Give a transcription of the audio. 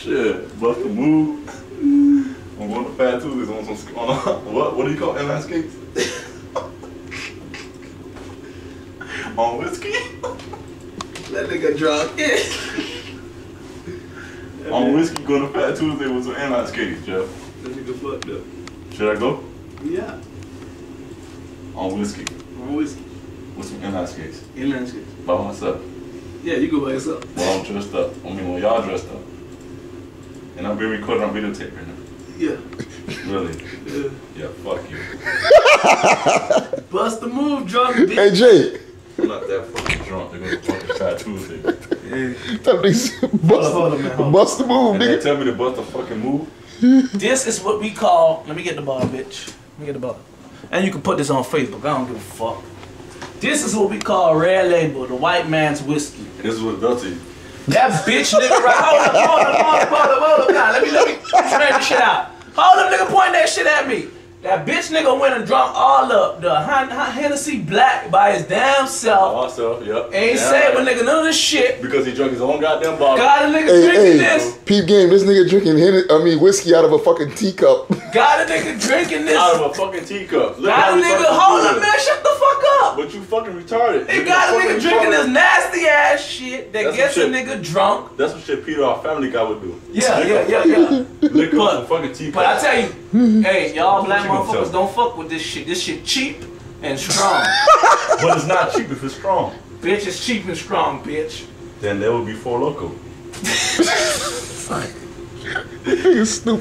Shit, bust a move. I'm going to Fat Tuesdays on some what do you call inline skates? On whiskey? That nigga drunk. On whiskey, going to Fat Tuesday with some inline skates, Jeff. That nigga fucked up. Should I go? Yeah. On whiskey. On whiskey. With some inline skates. Inline skates. By myself. Yeah, you go by yourself. Well, I'm dressed up. I mean, when y'all dressed up. And I'm being recorded on videotape right now. Yeah. Really? Yeah. Yeah, fuck you. Bust the move, drunk bitch. Hey, Jay. I'm not that fucking drunk to go to fucking Fat Tuesday. Tell these Hold on, man. bust the move, And they nigga. tell me to bust a fucking move? This is what we call, let me get the ball, bitch. Let me get the ball. And you can put this on Facebook, I don't give a fuck. This is what we call Red Label, the white man's whiskey. This is what it does to you. That bitch nigga right, hold up, now, let me straighten this shit out. Hold up, nigga, point that shit at me. That bitch nigga went and drunk all up the Hennessy Black by his damn self. Also, yep. Ain't saving nigga none of this shit. Because he drank his own goddamn bottle. Got a nigga drinking this. Peep game, this nigga drinking whiskey out of a fucking teacup. Got a nigga drinking this. Out of a fucking teacup. Look Got how a we nigga, fucking hold doing up, it. man, shut the fuck up. But you fucking retarded. They got a nigga drinking this nasty ass shit that That's gets a some nigga drunk. That's what shit Peter, our family guy, would do. Yeah. Lick up some fucking teacup. But I tell you, hey, y'all black you gonna motherfuckers tell? don't fuck with this shit. This shit cheap and strong. But it's not cheap if it's strong. Bitch, it's cheap and strong, bitch. Then there would be Four Loko. Nigga stupid.